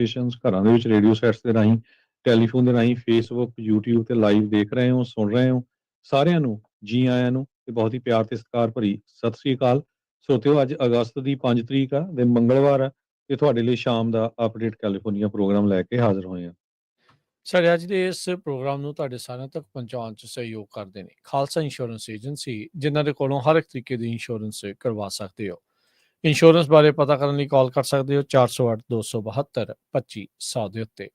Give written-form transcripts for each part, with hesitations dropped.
Stations ਘਰਾਂ ਦੇ ਵਿੱਚ ਰੇਡੀਓ ਸੈਟਸ ਦੇ ਰਾਹੀਂ ਟੈਲੀਫੋਨ ਦੇ ਰਾਹੀਂ ਫੇਸਬੁੱਕ YouTube ਤੇ ਲਾਈਵ ਦੇਖ ਰਹੇ ਹੋ ਸੁਣ ਰਹੇ ਹੋ ਸਾਰਿਆਂ ਨੂੰ ਜੀ ਆਇਆਂ ਨੂੰ ਤੇ ਬਹੁਤ ਹੀ ਪਿਆਰ ਤੇ ਸਤਿਕਾਰ ਭਰੀ ਸਤਿ ਸ੍ਰੀ ਅਕਾਲ। ਸੋਤਿਓ ਅੱਜ ਅਗਸਤ ਦੀ 5 ਤਰੀਕ ਆ ਤੇ ਮੰਗਲਵਾਰ ਆ ਤੇ ਤੁਹਾਡੇ ਲਈ ਸ਼ਾਮ ਦਾ ਅਪਡੇਟ ਕੈਲੀਫੋਰਨੀਆ ਪ੍ਰੋਗਰਾਮ ਲੈ ਕੇ ਹਾਜ਼ਰ ਹੋਏ ਆ। ਸਾਡੇ ਅੱਜ ਦੇ ਇਸ ਪ੍ਰੋਗਰਾਮ ਨੂੰ ਤੁਹਾਡੇ ਸਾਰਿਆਂ ਤੱਕ ਪਹੁੰਚਾਉਣ 'ਚ ਸਹਿਯੋਗ ਕਰਦੇ ਨੇ ਖਾਲਸਾ ਇੰਸ਼ੋਰੈਂਸ ਏਜੰਸੀ, ਜਿਨ੍ਹਾਂ ਦੇ ਕੋਲੋਂ ਹਰ ਇੱਕ ਤਰੀਕੇ ਦੀ ਇੰਸ਼ੋਰੈਂਸ ਕਰਵਾ ਸਕਦੇ ਹੋ। ਇੰਸ਼ੋਰੈਂਸ ਬਾਰੇ ਪਤਾ ਕਰਨ ਲਈ ਕਾਲ ਕਰ ਸਕਦੇ ਹੋ 408-272-2500 ਦੇ ਉੱਤੇ।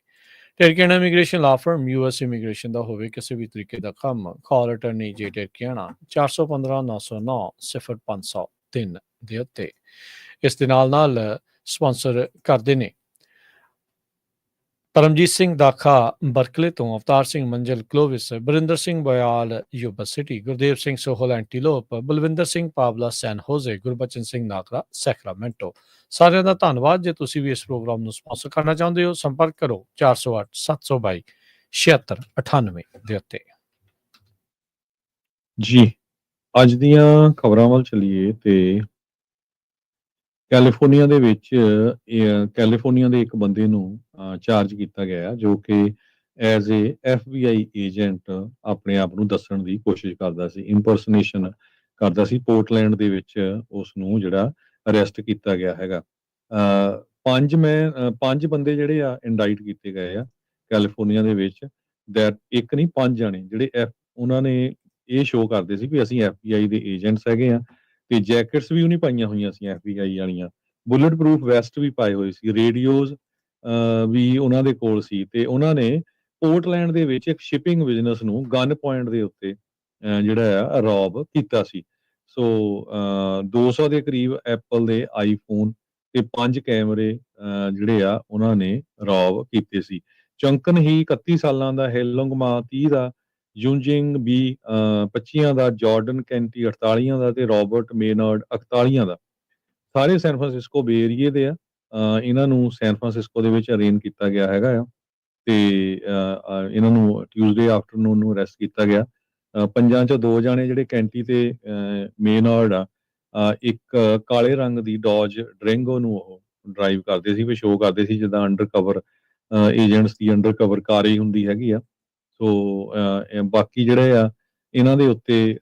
ਟਰਕੀਆਣਾ ਇਮੀਗ੍ਰੇਸ਼ਨ ਲਾ ਫਰਮ US ਇਮੀਗ੍ਰੇਸ਼ਨ ਦਾ ਹੋਵੇ ਕਿਸੇ ਵੀ ਤਰੀਕੇ ਦਾ ਕੰਮ, ਕਾਲ ਅਟਰਨੀ ਜੇ ਟਰਕੀਆਣਾ 415-909-0503 ਦੇ ਉੱਤੇ। ਇਸ ਦੇ ਨਾਲ ਸਪਾਂਸਰ ਕਰਦੇ ਨੇ ਪਰਮਜੀਤ ਸਿੰਘ ਦਾਖਾ ਬਰਕਲੇ ਤੋਂ, ਅਵਤਾਰ ਸਿੰਘ ਮੰਜ਼ਲ ਕਲੋਵਿਸ, ਬਰਿੰਦਰ ਸਿੰਘ ਬੋਇਆਲ ਯੂਬਾ ਸਿਟੀ, ਗੁਰਦੇਵ ਸਿੰਘ ਸੋਹਲ ਐਂਟੀਲੋਪ, ਬਲਵਿੰਦਰ ਸਿੰਘ ਪਾਵਲਾ ਸੈਨ ਹੋਜ਼ੇ, ਗੁਰਬਚਨ ਸਿੰਘ ਨਾਗਰਾ ਸੈਕਰਾਮੈਂਟੋ। ਸਾਰਿਆਂ ਦਾ ਧੰਨਵਾਦ। ਜੇ ਤੁਸੀਂ ਵੀ ਇਸ ਪ੍ਰੋਗਰਾਮ ਨੂੰ ਸਪਾਂਸਰ ਕਰਨਾ ਚਾਹੁੰਦੇ ਹੋ ਸੰਪਰਕ ਕਰੋ 408-722-7698 ਦੇ ਉੱਤੇ। ਜੀ ਅੱਜ ਦੀਆਂ ਖਬਰਾਂ ਵੱਲ ਚੱਲੀਏ ਤੇ ਕੈਲੀਫੋਰਨੀਆ ਦੇ ਵਿੱਚ ਕੈਲੀਫੋਰਨੀਆ ਦੇ ਇੱਕ ਬੰਦੇ ਨੂੰ ਚਾਰਜ ਕੀਤਾ ਗਿਆ ਜੋ ਕਿ ਐਜ਼ ਏ FBI ਏਜੰਟ ਆਪਣੇ ਆਪ ਨੂੰ ਦੱਸਣ ਦੀ ਕੋਸ਼ਿਸ਼ ਕਰਦਾ ਸੀ, ਇੰਪਰਸਨੇਸ਼ਨ ਕਰਦਾ ਸੀ। ਪੋਰਟਲੈਂਡ ਦੇ ਵਿੱਚ ਉਸ ਨੂੰ ਜਿਹੜਾ ਅਰੈਸਟ ਕੀਤਾ ਗਿਆ ਹੈਗਾ। ਪੰਜ ਬੰਦੇ ਜਿਹੜੇ ਆ ਇੰਡਾਈਟ ਕੀਤੇ ਗਏ ਆ ਕੈਲੀਫੋਰਨੀਆ ਦੇ ਵਿੱਚ। ਇੱਕ ਨਹੀਂ 5 ਜਾਣੇ ਜਿਹੜੇ ਉਹਨਾਂ ਨੇ ਇਹ ਸ਼ੋਅ ਕਰਦੇ ਸੀ ਵੀ ਅਸੀਂ FBI ਦੇ ਏਜੰਟਸ ਹੈਗੇ ਆ ਤੇ ਜੈਕਟਸ ਵੀ ਉਹਨੇ ਪਾਈਆਂ ਹੋਈਆਂ ਸੀ FBI ਵਾਲੀਆਂ, ਬੁਲਟ ਪ੍ਰੂਫ ਵੈਸਟ ਵੀ ਪਾਏ ਹੋਏ ਸੀ, ਰੇਡੀਓਜ਼ ਵੀ ਉਹਨਾਂ ਦੇ ਕੋਲ ਸੀ ਤੇ ਉਹਨਾਂ ਨੇ ਪੋਰਟਲੈਂਡ ਦੇ ਵਿੱਚ ਇੱਕ ਸ਼ਿਪਿੰਗ ਬਿਜ਼ਨਸ ਨੂੰ ਗਨ ਪੁਆਇੰਟ ਦੇ ਉੱਤੇ ਜਿਹੜਾ ਆ ਰੌਬ ਕੀਤਾ ਸੀ। ਸੋ 200 ਦੇ ਕਰੀਬ ਐਪਲ ਦੇ ਆਈਫੋਨ ਤੇ 5 ਕੈਮਰੇ ਜਿਹੜੇ ਆ ਉਹਨਾਂ ਨੇ ਰੌਬ ਕੀਤੇ ਸੀ। ਚੰਕਨ ਹੀ 31 ਸਾਲਾਂ ਦਾ, ਹੈਲੋਂਗਮਾ 30 ਦਾ, ਯੂਨਜਿੰਗ ਵੀ 25 ਦਾ, ਜਾਰਡਨ ਕੈਂਟੀ 48 ਦਾ ਤੇ ਰੋਬਰਟ ਮੇਨਰਡ 41 ਦਾ। ਸਾਰੇ ਸੈਨ ਫਰਾਂਸਿਸਕੋ ਬੇ ਏਰੀਏ ਦੇ ਆ। ਇਹਨਾਂ ਨੂੰ ਸੈਨ ਫਰਾਂਸਿਸਕੋ ਦੇ ਵਿੱਚ ਅਰੇਂਜ ਕੀਤਾ ਗਿਆ ਹੈਗਾ ਆ ਤੇ ਇਹਨਾਂ ਨੂੰ ਟਿਊਜ਼ਡੇ ਆਫਟਰਨੂਨ ਨੂੰ ਅਰੈਸਟ ਕੀਤਾ ਗਿਆ। ਪੰਜਾਂ ਚੋਂ 2 ਜਾਣੇ ਜਿਹੜੇ ਕੈਂਟੀ ਤੇ ਮੇਨਰਡ ਆ, ਇੱਕ ਕਾਲੇ ਰੰਗ ਦੀ ਡੌਜ ਡਰੈਂਗੋ ਨੂੰ ਉਹ ਡਰਾਈਵ ਕਰਦੇ ਸੀ ਵੀ ਸ਼ੋਅ ਕਰਦੇ ਸੀ ਜਿੱਦਾਂ ਅੰਡਰ ਕਵਰ ਏਜੰਟਸ ਦੀ ਅੰਡਰ ਕਵਰ ਕਾਰ ਹੀ ਹੁੰਦੀ ਹੈਗੀ ਆ। ਸੋ ਬਾਕੀ ਜਿਹੜੇ ਆ ਇਹਨਾਂ ਦੇ ਉੱਤੇ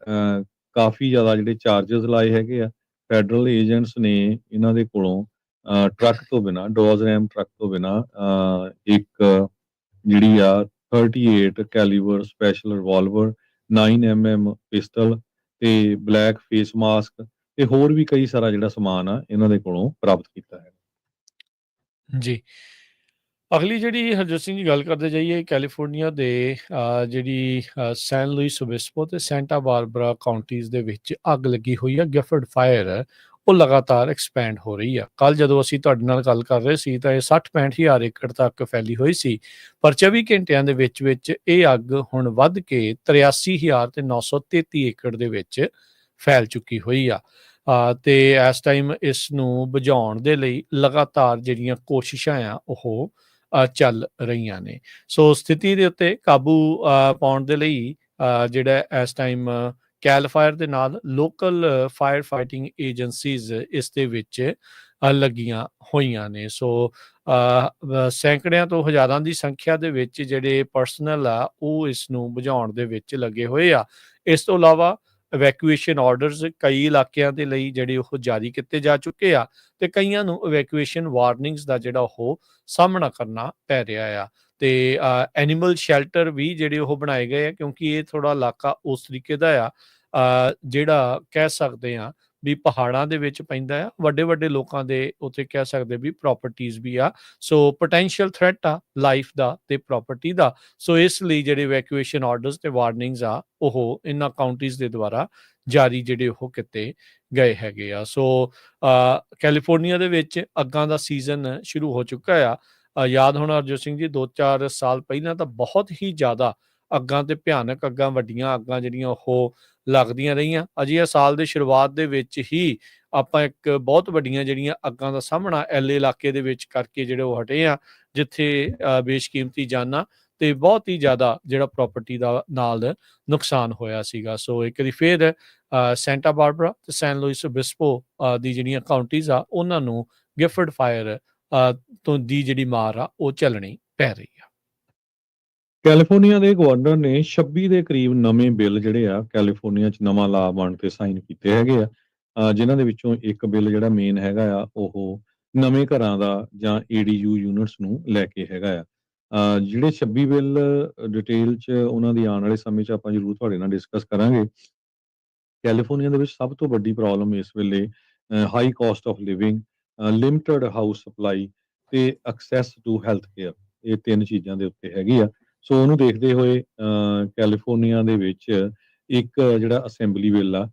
ਕਾਫੀ ਜ਼ਿਆਦਾ ਜਿਹੜੇ ਚਾਰਜਸ ਲਾਏ ਹੈਗੇ ਆ। ਫੈਡਰਲ ਏਜੰਟਸ ਨੇ ਇਹਨਾਂ ਦੇ ਕੋਲੋਂ ਟਰੱਕ ਤੋਂ ਬਿਨਾਂ, ਡੋਜ਼ ਰੈਮ ਟਰੱਕ ਤੋਂ ਬਿਨਾਂ ਇੱਕ ਜਿਹੜੀ ਆ 38 calibre special revolver, 9mm pistol ਤੇ ਬਲੈਕ ਫੇਸ ਮਾਸਕ ਤੇ ਹੋਰ ਵੀ ਕਈ ਸਾਰਾ ਜਿਹੜਾ ਸਮਾਨ ਆ ਇਹਨਾਂ ਦੇ ਕੋਲੋਂ ਪ੍ਰਾਪਤ ਕੀਤਾ ਹੈ। ਜੀ ਅਗਲੀ ਜਿਹੜੀ ਹਰਜੋਤ ਸਿੰਘ ਜੀ ਗੱਲ ਕਰਦੇ ਜਾਈਏ, ਕੈਲੀਫੋਰਨੀਆ ਦੇ ਜਿਹੜੀ ਸੈਨ ਲੁਈਸ ਓਬਿਸਪੋ ਤੇ ਸੈਂਟਾ ਬਾਰਬਰਾ ਕਾਉਂਟੀਜ਼ ਦੇ ਵਿੱਚ ਅੱਗ ਲੱਗੀ ਹੋਈ ਆ। ਗਿਫਟ ਫਾਇਰ ਉਹ ਲਗਾਤਾਰ ਐਕਸਪੈਂਡ ਹੋ ਰਹੀ ਆ। ਕੱਲ ਜਦੋਂ ਅਸੀਂ ਤੁਹਾਡੇ ਨਾਲ ਗੱਲ ਕਰ ਰਹੇ ਸੀ ਤਾਂ ਇਹ 60-65 ਹਜ਼ਾਰ ਏਕੜ ਤੱਕ ਫੈਲੀ ਹੋਈ ਸੀ, ਪਰ 24 ਘੰਟਿਆਂ ਦੇ ਵਿੱਚ ਇਹ ਅੱਗ ਹੁਣ ਵੱਧ ਕੇ 83,933 ਏਕੜ ਦੇ ਵਿੱਚ ਫੈਲ ਚੁੱਕੀ ਹੋਈ ਆ। ਤੇ ਇਸ ਟਾਈਮ ਇਸ ਨੂੰ ਬੁਝਾਉਣ ਦੇ ਲਈ ਲਗਾਤਾਰ ਜਿਹੜੀਆਂ ਕੋਸ਼ਿਸ਼ਾਂ ਆ ਉਹ ਚੱਲ ਰਹੀਆਂ ਨੇ। ਸੋ ਸਥਿਤੀ ਦੇ ਉੱਤੇ ਕਾਬੂ ਪਾਉਣ ਦੇ ਲਈ ਜਿਹੜਾ ਇਸ ਟਾਈਮ ਕੈਲ ਫਾਇਰ ਦੇ ਨਾਲ ਲੋਕਲ ਫਾਇਰ ਫਾਈਟਿੰਗ ਏਜੰਸੀਜ਼ ਇਸ ਦੇ ਵਿੱਚ ਲੱਗੀਆਂ ਹੋਈਆਂ ਨੇ। ਸੋ ਸੈਂਕੜਿਆਂ ਤੋਂ ਹਜ਼ਾਰਾਂ ਦੀ ਸੰਖਿਆ ਦੇ ਵਿੱਚ ਜਿਹੜੇ ਪਰਸਨਲ ਆ ਉਹ ਇਸ ਨੂੰ ਬੁਝਾਉਣ ਦੇ ਵਿੱਚ ਲੱਗੇ ਹੋਏ ਆ। ਇਸ ਤੋਂ ਇਲਾਵਾ ਇਵੈਕੂਏਸ਼ਨ ਆਰਡਰਸ ਕਈ ਇਲਾਕਿਆਂ ਦੇ ਲਈ ਜਿਹੜੇ ਉਹ ਜਾਰੀ ਕੀਤੇ ਜਾ ਚੁੱਕੇ ਆ ਤੇ ਕਈਆਂ ਨੂੰ ਇਵੈਕੂਏਸ਼ਨ ਵਾਰਨਿੰਗਸ ਦਾ ਜਿਹੜਾ ਉਹ ਸਾਹਮਣਾ ਕਰਨਾ ਪੈ ਰਿਹਾ ਆ। ਤੇ ਐਨੀਮਲ ਸ਼ੈਲਟਰ ਵੀ ਜਿਹੜੇ ਉਹ ਬਣਾਏ ਗਏ ਆ ਕਿਉਂਕਿ ਇਹ ਥੋੜਾ ਇਲਾਕਾ ਉਸ ਤਰੀਕੇ ਦਾ ਆ ਜਿਹੜਾ ਕਹਿ ਸਕਦੇ ਆ ਵੀ ਪਹਾੜਾਂ ਦੇ ਵਿੱਚ ਪੈਂਦਾ ਆ। ਵੱਡੇ ਵੱਡੇ ਲੋਕਾਂ ਦੇ ਉੱਥੇ ਕਹਿ ਸਕਦੇ ਵੀ ਪ੍ਰਾਪਰਟੀਜ਼ ਵੀ ਆ। ਸੋ ਪੋਟੈਂਸ਼ੀਅਲ ਥ੍ਰੈਟ ਆ ਲਾਈਫ ਦਾ ਤੇ ਪ੍ਰਾਪਰਟੀ ਦਾ। ਸੋ ਇਸ ਲਈ ਜਿਹੜੇ ਇਵੈਕੂਏਸ਼ਨ ਆਰਡਰਸ ਤੇ ਵਾਰਨਿੰਗਸ ਆ ਉਹ ਇਹਨਾਂ ਕਾਉਂਟੀਜ਼ ਦੇ ਦੁਆਰਾ ਜਾਰੀ ਜਿਹੜੇ ਉਹ ਕੀਤੇ ਗਏ ਹੈਗੇ ਆ। ਸੋ ਕੈਲੀਫੋਰਨੀਆ ਦੇ ਵਿੱਚ ਅੱਗਾਂ ਦਾ ਸੀਜ਼ਨ ਸ਼ੁਰੂ ਹੋ ਚੁੱਕਾ ਆ। ਯਾਦ ਹੋਣਾ ਹਰਜੋਤ ਸਿੰਘ ਜੀ 2-4 ਸਾਲ ਪਹਿਲਾਂ ਤਾਂ ਬਹੁਤ ਹੀ ਜ਼ਿਆਦਾ ਅੱਗਾਂ ਤੇ ਭਿਆਨਕ ਅੱਗਾਂ, ਵੱਡੀਆਂ ਅੱਗਾਂ ਜਿਹੜੀਆਂ ਉਹ ਲੱਗਦੀਆਂ ਰਹੀਆਂ। ਅਜੇ ਸਾਲ ਦੇ ਸ਼ੁਰੂਆਤ ਦੇ ਵਿੱਚ ਹੀ ਆਪਾਂ ਇੱਕ ਬਹੁਤ ਵੱਡੀਆਂ ਜਿਹੜੀਆਂ ਅੱਗਾਂ ਦਾ ਸਾਹਮਣਾ LA ਇਲਾਕੇ ਦੇ ਵਿੱਚ ਕਰਕੇ ਜਿਹੜੇ ਉਹ ਹਟੇ ਆ, ਜਿੱਥੇ ਬੇਸ਼ਕੀਮਤੀ ਜਾਨਾਂ ਤੇ ਬਹੁਤ ਹੀ ਜ਼ਿਆਦਾ ਜਿਹੜਾ ਪ੍ਰਾਪਰਟੀ ਦਾ ਨਾਲ ਨੁਕਸਾਨ ਹੋਇਆ ਸੀਗਾ। ਸੋ ਇੱਕ ਵਾਰੀ ਫਿਰ ਸੈਂਟਾ ਬਾਰਬਰਾ ਤੇ ਸੈਨ ਲੁਈਸ ਓਬਿਸਪੋ ਦੀ ਜਿਹੜੀਆਂ ਕਾਉਂਟੀਜ਼ ਆ ਉਹਨਾਂ ਨੂੰ ਗਿਫਟ ਫਾਇਰ ਤੋਂ ਦੀ ਜਿਹੜੀ ਮਾਰ ਆ ਉਹ ਝੱਲਣੀ ਪੈ ਰਹੀ ਆ। ਕੈਲੀਫੋਰਨੀਆ ਦੇ ਗਵਰਨਰ ਨੇ 26 ਦੇ ਕਰੀਬ ਨਵੇਂ ਬਿੱਲ ਜਿਹੜੇ ਆ ਕੈਲੀਫੋਰਨੀਆ 'ਚ ਨਵਾਂ ਲਾ ਬਣਨ ਤੇ ਸਾਈਨ ਕੀਤੇ ਹੈਗੇ ਆ। ਜਿਨ੍ਹਾਂ ਦੇ ਵਿੱਚੋਂ ਇੱਕ ਬਿੱਲ ਜਿਹੜਾ ਮੇਨ ਹੈਗਾ ਆ ਉਹ ਨਵੇਂ ਘਰਾਂ ਦਾ ਜਾਂ ਏਡੀਯੂ ਯੂਨਿਟਸ ਨੂੰ ਲੈ ਕੇ ਹੈਗਾ ਆ। ਜਿਹੜੇ 26 ਬਿੱਲ ਡਿਟੇਲ 'ਚ ਉਹਨਾਂ ਦੀ ਆਉਣ ਵਾਲੇ ਸਮੇਂ 'ਚ ਆਪਾਂ ਜ਼ਰੂਰ ਤੁਹਾਡੇ ਨਾਲ ਡਿਸਕਸ ਕਰਾਂਗੇ। ਕੈਲੀਫੋਰਨੀਆ ਦੇ ਵਿੱਚ ਸਭ ਤੋਂ ਵੱਡੀ ਪ੍ਰੋਬਲਮ ਇਸ ਵੇਲੇ high caste of living, limited house supply ਤੇ ਐਕਸੈਸ ਟੂ ਹੈਲਥ ਕੇਅਰ, ਇਹ 3 ਚੀਜ਼ਾਂ ਦੇ ਉੱਤੇ ਹੈਗੀ ਆ। ਸੋ ਉਹਨੂੰ ਦੇਖਦੇ ਹੋਏ ਕੈਲੀਫੋਰਨੀਆ ਦੇ ਵਿੱਚ ਇੱਕ ਜਿਹੜਾ ਅਸੈਂਬਲੀ ਬਿੱਲ ਆ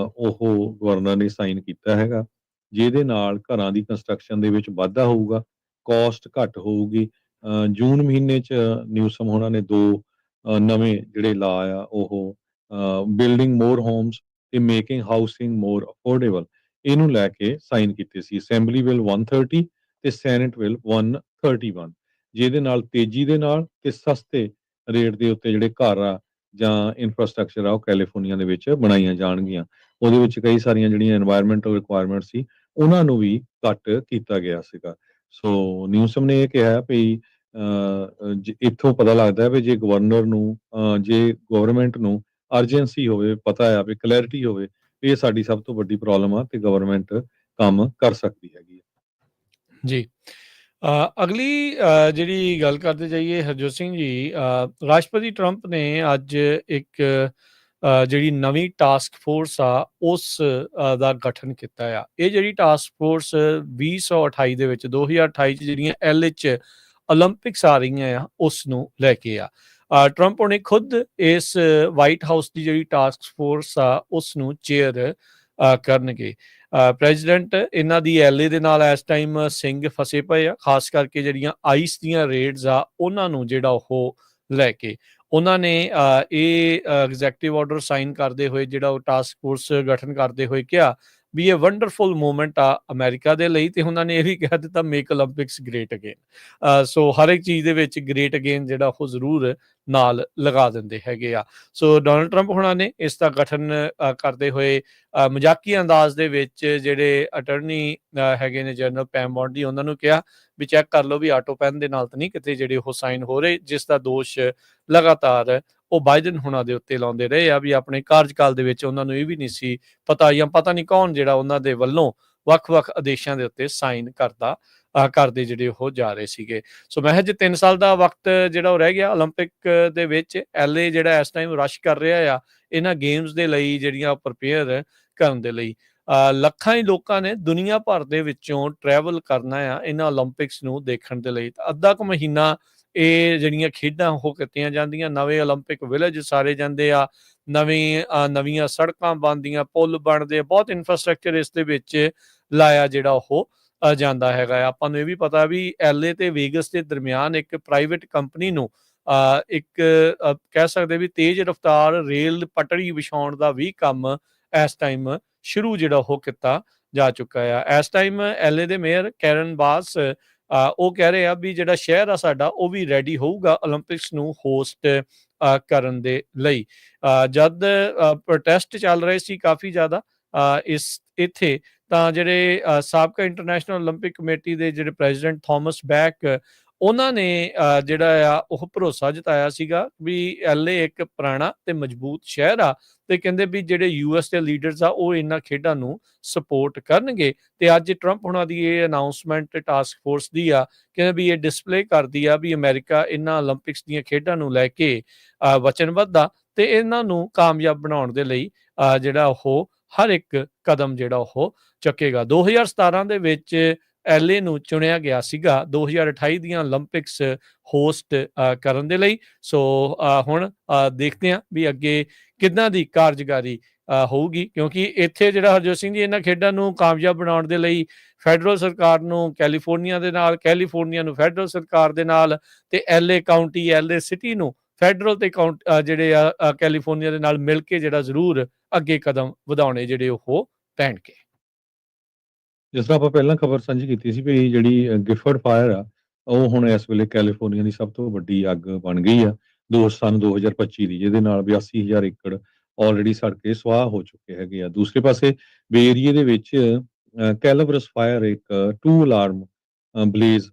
ਉਹ ਗਵਰਨਰ ਨੇ ਸਾਈਨ ਕੀਤਾ ਹੈਗਾ, ਜਿਹਦੇ ਨਾਲ ਘਰਾਂ ਦੀ ਕੰਸਟਰਕਸ਼ਨ ਦੇ ਵਿੱਚ ਵਾਧਾ ਹੋਊਗਾ, ਕਾਸਟ ਘੱਟ ਹੋਊਗੀ। ਜੂਨ ਮਹੀਨੇ 'ਚ ਨਿਊਸਮ ਹੋਣਾ ਨੇ 2 ਨਵੇਂ ਜਿਹੜੇ ਲਾ ਆ ਉਹ ਬਿਲਡਿੰਗ ਮੋਰ ਹੋਮਸ ਤੇ ਮੇਕਿੰਗ ਹਾਊਸਿੰਗ ਮੋਰ ਅਫੋਰਡੇਬਲ, ਇਹਨੂੰ ਲੈ ਕੇ ਸਾਈਨ ਕੀਤੇ ਸੀ। ਅਸੈਂਬਲੀ ਬਿੱਲ 130 ਤੇ ਸੈਨੇਟ ਬਿੱਲ 131, ਜਿਹਦੇ ਨਾਲ ਤੇਜ਼ੀ ਦੇ ਨਾਲ ਤੇ ਸਸਤੇ ਰੇਟ ਦੇ ਉੱਤੇ ਜਿਹੜੇ ਘਰ ਆ ਜਾਂ ਇਨਫਰਾਸਟ੍ਰਕਚਰ ਆ ਉਹ ਕੈਲੀਫੋਰਨੀਆ ਦੇ ਵਿੱਚ ਬਣਾਈਆਂ ਜਾਣਗੀਆਂ। ਉਹਦੇ ਵਿੱਚ ਕਈ ਸਾਰੀਆਂ ਜਿਹੜੀਆਂ ਐਨਵਾਇਰਨਮੈਂਟਲ ਰਿਕੁਆਇਰਮੈਂਟ ਸੀ ਉਹਨਾਂ ਨੂੰ ਵੀ ਘੱਟ ਕੀਤਾ ਗਿਆ ਸੀਗਾ। ਸੋ ਨਿਊਸਮ ਨੇ ਇਹ ਕਿਹਾ ਵੀ ਇੱਥੋਂ ਪਤਾ ਲੱਗਦਾ ਵੀ ਜੇ ਗਵਰਨਰ ਨੂੰ ਜੇ ਗਵਰਨਮੈਂਟ ਨੂੰ ਅਰਜੈਂਸੀ ਹੋਵੇ, ਪਤਾ ਆ ਵੀ ਕਲੈਰਿਟੀ ਹੋਵੇ, ਇਹ ਸਾਡੀ ਸਭ ਤੋਂ ਵੱਡੀ ਪ੍ਰੋਬਲਮ ਆ ਤੇ ਗਵਰਨਮੈਂਟ ਕੰਮ ਕਰ ਸਕਦੀ ਹੈਗੀ ਆ। ਜੀ। ਅਗਲੀ ਜਿਹੜੀ ਗੱਲ ਕਰਦੇ ਜਾਈਏ ਹਰਜੋਤ ਸਿੰਘ ਜੀ, ਰਾਸ਼ਟਰਪਤੀ ਟਰੰਪ ਨੇ ਅੱਜ ਇੱਕ ਜਿਹੜੀ ਨਵੀਂ ਟਾਸਕ ਫੋਰਸ ਆ ਉਸ ਦਾ ਗਠਨ ਕੀਤਾ ਆ। ਇਹ ਜਿਹੜੀ ਟਾਸਕ ਫੋਰਸ 2028 ਦੇ ਵਿੱਚ 2028 'ਚ ਜਿਹੜੀਆਂ LA 'ਚ ਓਲੰਪਿਕਸ ਆ ਰਹੀਆਂ ਆ ਉਸ ਨੂੰ ਲੈ ਕੇ ਆ। ਟਰੰਪ ਉਹਨੇ ਖੁਦ ਇਸ ਵਾਈਟ ਹਾਊਸ ਦੀ ਜਿਹੜੀ ਟਾਸਕ ਫੋਰਸ ਆ ਉਸ ਨੂੰ ਚੇਅਰ ਕਰਨਗੇ। ਪ੍ਰੈਜ਼ੀਡੈਂਟ ਇਹਨਾਂ ਦੀ LA ਦੇ ਨਾਲ ਇਸ ਟਾਈਮ ਸਿੰਘ ਫਸੇ ਪਏ ਆ, ਖਾਸ ਕਰਕੇ ਜਿਹੜੀਆਂ ਆਈਸ ਦੀਆਂ ਰੇਡਸ ਆ ਉਹਨਾਂ ਨੂੰ ਜਿਹੜਾ ਉਹ ਲੈ ਕੇ ਉਹਨਾਂ ਨੇ ਇਹ ਐਗਜ਼ੈਕਟਿਵ ਆਰਡਰ ਸਾਈਨ ਕਰਦੇ ਹੋਏ ਜਿਹੜਾ ਉਹ ਟਾਸਕ ਫੋਰਸ ਗਠਨ ਕਰਦੇ ਹੋਏ ਕਿਹਾ ਵੀ ਇਹ ਵੰਡਰਫੁਲ ਮੂਮੈਂਟ ਆ ਅਮਰੀਕਾ ਦੇ ਲਈ, ਤੇ ਉਹਨਾਂ ਨੇ ਇਹ ਵੀ ਕਹਿ ਦਿੱਤਾ ਮੇਕ ਓਲੰਪਿਕਸ ਗ੍ਰੇਟ ਅਗੇਨ। ਸੋ ਹਰ ਇੱਕ ਚੀਜ਼ ਦੇ ਵਿੱਚ ਗ੍ਰੇਟ ਅਗੇਨ ਜਿਹੜਾ ਉਹ ਜ਼ਰੂਰ ਨਾਲ ਲਗਾ ਦਿੰਦੇ ਹੈਗੇ ਆ। ਸੋ ਡੋਨਲਡ ਟਰੰਪ ਹੋਣਾ ਨੇ ਇਸ ਦਾ ਗਠਨ ਕਰਦੇ ਹੋਏ ਮਜ਼ਾਕੀ ਅੰਦਾਜ਼ ਦੇ ਵਿੱਚ ਜਿਹੜੇ ਅਟਰਨੀ ਹੈਗੇ ਨੇ ਜਨਰਲ ਪੈਮ ਬੌਂਡੀ, ਉਹਨਾਂ ਨੂੰ ਕਿਹਾ ਵੀ ਚੈੱਕ ਕਰ ਲਓ ਵੀ ਆਟੋ ਪੈਨ ਦੇ ਨਾਲ ਤਾਂ ਨਹੀਂ ਕਿਤੇ ਜਿਹੜੇ ਉਹ ਸਾਈਨ ਹੋ ਰਹੇ, ਜਿਸ ਦਾ ਦੋਸ਼ ਲਗਾਤਾਰ ਉਹ ਬਾਈਡਨ ਹੋਣਾ ਦੇ ਉੱਤੇ ਲਾਉਂਦੇ ਰਹੇ ਆ ਵੀ ਆਪਣੇ ਕਾਰਜਕਾਲ ਦੇ ਵਿੱਚ ਉਹਨਾਂ ਨੂੰ ਇਹ ਵੀ ਨਹੀਂ ਸੀ ਪਤਾ, ਜਾਂ ਪਤਾ ਨਹੀਂ ਕੌਣ ਜਿਹੜਾ ਉਹਨਾਂ ਦੇ ਵੱਲੋਂ ਵੱਖ-ਵੱਖ ਆਦੇਸ਼ਾਂ ਦੇ ਉੱਤੇ ਸਾਈਨ ਕਰਦੇ ਜਿਹੜੇ ਉਹ ਜਾ ਰਹੇ ਸੀਗੇ। ਸੋ ਮਹਿਜ 3 ਸਾਲ ਦਾ ਵਕਤ ਜਿਹੜਾ ਉਹ ਰਹਿ ਗਿਆ ਓਲੰਪਿਕ ਦੇ ਵਿੱਚ। LA ਜਿਹੜਾ ਇਸ ਟਾਈਮ ਰਸ਼ ਕਰ ਰਿਹਾ ਆ ਇਹਨਾਂ ਗੇਮਸ ਦੇ ਲਈ, ਜਿਹੜੀਆਂ ਪ੍ਰਪੇਅਰ ਕਰਨ ਦੇ ਲਈ। ਲੱਖਾਂ ਹੀ ਲੋਕਾਂ ਨੇ ਦੁਨੀਆ ਭਰ ਦੇ ਵਿੱਚੋਂ ਟਰੈਵਲ ਕਰਨਾ ਆ ਇਹਨਾਂ ਓਲੰਪਿਕਸ ਨੂੰ ਦੇਖਣ ਦੇ ਲਈ। ਤਾਂ ਅੱਧਾ ਕੁ ਮਹੀਨਾ ਇਹ ਜਿਹੜੀਆਂ ਖੇਡਾਂ ਉਹ ਕੀਤੀਆਂ ਜਾਂਦੀਆਂ, ਨਵੇਂ ਓਲੰਪਿਕ ਵਿਲੇਜ ਸਾਰੇ ਜਾਂਦੇ ਆ, ਨਵੀਆਂ ਸੜਕਾਂ ਬਣਦੀਆਂ, ਪੁਲ ਬਣਦੇ ਆ, ਬਹੁਤ ਇਨਫਰਾਸਟ੍ਰਕਚਰ ਇਸ ਦੇ ਵਿੱਚ ਲਾਇਆ ਜਿਹੜਾ ਉਹ ਜਾਂਦਾ ਹੈਗਾ। ਆਪਾਂ ਨੂੰ ਇਹ ਵੀ ਪਤਾ ਵੀ LA ਤੇ ਵੇਗਸ ਦੇ ਦਰਮਿਆਨ ਇੱਕ ਪ੍ਰਾਈਵੇਟ ਕੰਪਨੀ ਨੂੰ ਇੱਕ ਕਹਿ ਸਕਦੇ ਵੀ ਤੇਜ਼ ਰਫ਼ਤਾਰ ਰੇਲ ਪਟੜੀ ਵਿਛਾਉਣ ਦਾ ਵੀ ਕੰਮ ਇਸ ਟਾਈਮ ਸ਼ੁਰੂ ਜਿਹੜਾ ਉਹ ਕੀਤਾ ਜਾ ਚੁੱਕਾ ਆ। ਇਸ ਟਾਈਮ LA ਦੇ ਮੇਅਰ ਕੈਰਨ ਬਾਸ ਉਹ ਕਹਿ ਰਹੇ ਆ ਵੀ ਜਿਹੜਾ ਸ਼ਹਿਰ ਆ ਸਾਡਾ ਉਹ ਵੀ ਰੈਡੀ ਹੋਊਗਾ ਓਲੰਪਿਕਸ ਨੂੰ ਹੋਸਟ ਕਰਨ ਦੇ ਲਈ। ਜਦ ਪ੍ਰੋਟੈਸਟ ਚੱਲ ਰਹੇ ਸੀ ਕਾਫੀ ਜ਼ਿਆਦਾ ਇੱਥੇ, ਤਾਂ ਜਿਹੜੇ ਸਾਬਕਾ ਇੰਟਰਨੈਸ਼ਨਲ ਓਲੰਪਿਕ ਕਮੇਟੀ ਦੇ ਜਿਹੜੇ ਪ੍ਰੈਜ਼ੀਡੈਂਟ ਥਾਮਸ ਬੈਕ, ਉਹਨਾਂ ਨੇ ਜਿਹੜਾ ਆ ਉਹ ਭਰੋਸਾ ਜਤਾਇਆ ਸੀਗਾ ਵੀ LA ਇੱਕ ਪੁਰਾਣਾ ਤੇ ਮਜ਼ਬੂਤ ਸ਼ਹਿਰ ਆ, ਤੇ ਕਹਿੰਦੇ ਵੀ ਜਿਹੜੇ US ਦੇ ਲੀਡਰਸ ਆ ਉਹ ਇਹਨਾਂ ਖੇਡਾਂ ਨੂੰ ਸਪੋਰਟ ਕਰਨਗੇ। ਤੇ ਅੱਜ ਟਰੰਪ ਹੁਣਾਂ ਦੀ ਇਹ ਅਨਾਉਂਸਮੈਂਟ ਟਾਸਕ ਫੋਰਸ ਦੀ ਆ, ਕਹਿੰਦੇ ਵੀ ਇਹ ਡਿਸਪਲੇ ਕਰਦੀ ਆ ਵੀ ਅਮਰੀਕਾ ਇਹਨਾਂ ਓਲੰਪਿਕਸ ਦੀਆਂ ਖੇਡਾਂ ਨੂੰ ਲੈ ਕੇ ਵਚਨਬੱਧ ਆ ਤੇ ਇਹਨਾਂ ਨੂੰ ਕਾਮਯਾਬ ਬਣਾਉਣ ਦੇ ਲਈ ਜਿਹੜਾ ਉਹ ਹਰ ਇੱਕ ਕਦਮ ਜਿਹੜਾ ਉਹ ਚੱਕੇਗਾ। 2017 ਦੇ ਵਿੱਚ LA ਨੂੰ ਚੁਣਿਆ ਗਿਆ ਸੀਗਾ 2028 ਦੀਆਂ ਓਲੰਪਿਕਸ ਹੋਸਟ ਕਰਨ ਦੇ ਲਈ। ਸੋ ਹੁਣ ਦੇਖਦੇ ਹਾਂ ਵੀ ਅੱਗੇ ਕਿੱਦਾਂ ਦੀ ਕਾਰਜਕਾਰੀ ਹੋਊਗੀ, ਕਿਉਂਕਿ ਇੱਥੇ ਜਿਹੜਾ ਹਰਜੋਤ ਸਿੰਘ ਜੀ ਇਹਨਾਂ ਖੇਡਾਂ ਨੂੰ ਕਾਮਯਾਬ ਬਣਾਉਣ ਦੇ ਲਈ ਫੈਡਰਲ ਸਰਕਾਰ ਨੂੰ ਕੈਲੀਫੋਰਨੀਆ ਦੇ ਨਾਲ, ਕੈਲੀਫੋਰਨੀਆ ਨੂੰ ਫੈਡਰਲ ਸਰਕਾਰ ਦੇ ਨਾਲ, ਤੇ LA ਕਾਉਂਟੀ LA ਸਿਟੀ ਨੂੰ ਫੈਡਰਲ ਤੇ ਜਿਹੜੇ ਆ ਕੈਲੀਫੋਰਨੀਆ ਦੇ ਨਾਲ ਮਿਲ ਕੇ ਜਿਹੜਾ ਜ਼ਰੂਰ ਅੱਗੇ ਕਦਮ ਵਧਾਉਣੇ ਜਿਹੜੇ ਉਹ ਪੈਣਗੇ। ਜਿਸ ਤਰ੍ਹਾਂ ਆਪਾਂ ਪਹਿਲਾਂ ਖਬਰ ਸਾਂਝੀ ਕੀਤੀ ਸੀ ਵੀ ਜਿਹੜੀ ਗਿਫਟ ਫਾਇਰ ਆ ਉਹ ਹੁਣ ਇਸ ਵੇਲੇ ਕੈਲੀਫੋਰਨੀਆ ਦੀ ਸਭ ਤੋਂ ਵੱਡੀ ਅੱਗ ਬਣ ਗਈ ਆ ਸੰਨ 2025 ਦੀ, ਜਿਹਦੇ ਨਾਲ 82,000 ਏਕੜ ਆਲਰੇਡੀ ਸੜ ਕੇ ਸੁਆਹ ਹੋ ਚੁੱਕੇ ਹੈਗੇ ਆ। ਦੂਸਰੇ ਪਾਸੇ ਬੇ ਏਰੀਏ ਦੇ ਵਿੱਚ ਕੈਲਬਰਸ ਫਾਇਰ ਇੱਕ 2 ਅਲਾਰਮ ਬਲੇਜ਼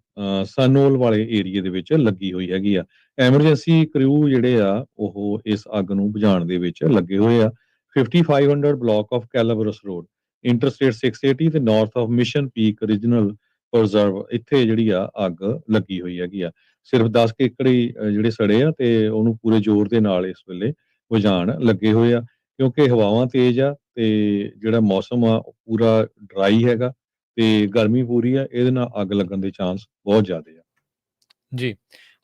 ਸਨੋਲ ਵਾਲੇ ਏਰੀਏ ਦੇ ਵਿੱਚ ਲੱਗੀ ਹੋਈ ਹੈਗੀ ਆ। ਐਮਰਜੈਂਸੀ ਕਰਿਊ ਜਿਹੜੇ ਆ ਉਹ ਇਸ ਅੱਗ ਨੂੰ ਬੁਝਾਉਣ ਦੇ ਵਿੱਚ ਲੱਗੇ ਹੋਏ ਆ। 5500 ਬਲਾਕ ਆਫ ਕੈਲਾਬਰਸ ਰੋਡ, ਇੰਟਰਸਟੇਟ 680 ਤੇ north of mission peak regional preserve, ਇੱਥੇ ਜਿਹੜੀ ਆ ਅੱਗ ਲੱਗੀ ਹੋਈ ਹੈਗੀ ਆ। ਸਿਰਫ 10 ਕੁ ਏਕੜ ਹੀ ਜਿਹੜੇ ਸੜੇ ਆ ਤੇ ਉਹਨੂੰ ਪੂਰੇ ਜ਼ੋਰ ਦੇ ਨਾਲ ਇਸ ਵੇਲੇ ਬੁਝਾਉਣ ਲੱਗੇ ਹੋਏ ਆ, ਕਿਉਂਕਿ ਹਵਾਵਾਂ ਤੇਜ਼ ਆ ਤੇ ਜਿਹੜਾ ਮੌਸਮ ਆ ਉਹ ਪੂਰਾ ਡਰਾਈ ਹੈਗਾ ਤੇ ਗਰਮੀ ਪੂਰੀ ਆ, ਇਹਦੇ ਨਾਲ ਅੱਗ ਲੱਗਣ ਦੇ ਚਾਂਸ ਬਹੁਤ ਜ਼ਿਆਦਾ ਆ। ਜੀ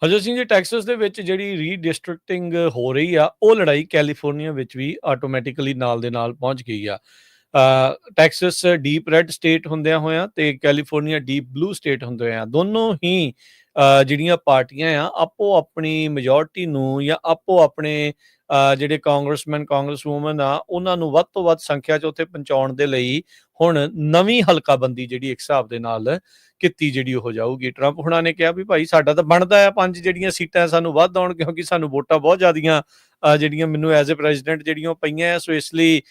ਹਰਜੋਤ ਸਿੰਘ ਜੀ, ਟੈਕਸਸ ਦੇ ਵਿੱਚ ਜਿਹੜੀ ਰੀਡਿਸਟ੍ਰਿਕਟਿੰਗ ਹੋ ਰਹੀ ਆ, ਉਹ ਲੜਾਈ ਕੈਲੀਫੋਰਨੀਆ ਵਿੱਚ ਵੀ ਆਟੋਮੈਟਿਕਲੀ ਨਾਲ ਦੇ ਨਾਲ ਪਹੁੰਚ ਗਈ ਆ। ਟੈਕਸਸ ਡੀਪ ਰੈੱਡ ਸਟੇਟ ਹੁੰਦਿਆਂ ਹੋਇਆਂ ਤੇ ਕੈਲੀਫੋਰਨੀਆ ਡੀਪ ਬਲੂ ਸਟੇਟ ਹੁੰਦੇ ਹੋਇਆਂ ਦੋਨੋਂ ਹੀ ਜਿਹੜੀਆਂ ਪਾਰਟੀਆਂ ਆ ਆਪੋ ਆਪਣੀ ਮੈਜੋਰਟੀ ਨੂੰ ਜਾਂ ਆਪੋ ਆਪਣੇ ਜਿਹੜੇ ਕਾਂਗਰਸਮੈਨ ਕਾਂਗਰਸਵੂਮਨ ਆ ਉਹਨਾਂ ਨੂੰ ਵੱਧ ਤੋਂ ਵੱਧ ਸੰਖਿਆ 'ਚ ਉੱਥੇ ਪਹੁੰਚਾਉਣ ਦੇ ਲਈ ਹੁਣ ਨਵੀਂ ਹਲਕਾਬੰਦੀ ਜਿਹੜੀ ਇੱਕ ਹਿਸਾਬ ਦੇ ਨਾਲ ਕੀਤੀ ਜਿਹੜੀ ਉਹ ਜਾਊਗੀ। ਟਰੰਪ ਹੁਣਾਂ ਨੇ ਕਿਹਾ ਵੀ ਭਾਈ ਸਾਡਾ ਤਾਂ ਬਣਦਾ ਆ 5 ਜਿਹੜੀਆਂ ਸੀਟਾਂ ਸਾਨੂੰ ਵੱਧ ਆਉਣ, ਕਿਉਂਕਿ ਸਾਨੂੰ ਵੋਟਾਂ ਬਹੁਤ ਜ਼ਿਆਦੀਆਂ ਜਿਹੜੀਆਂ ਮੈਨੂੰ ਐਜ਼ ਏ ਪ੍ਰੈਜ਼ੀਡੈਂਟ ਜਿਹੜੀਆਂ ਉਹ ਪਈਆਂ, ਸੋ ਇਸ ਲਈ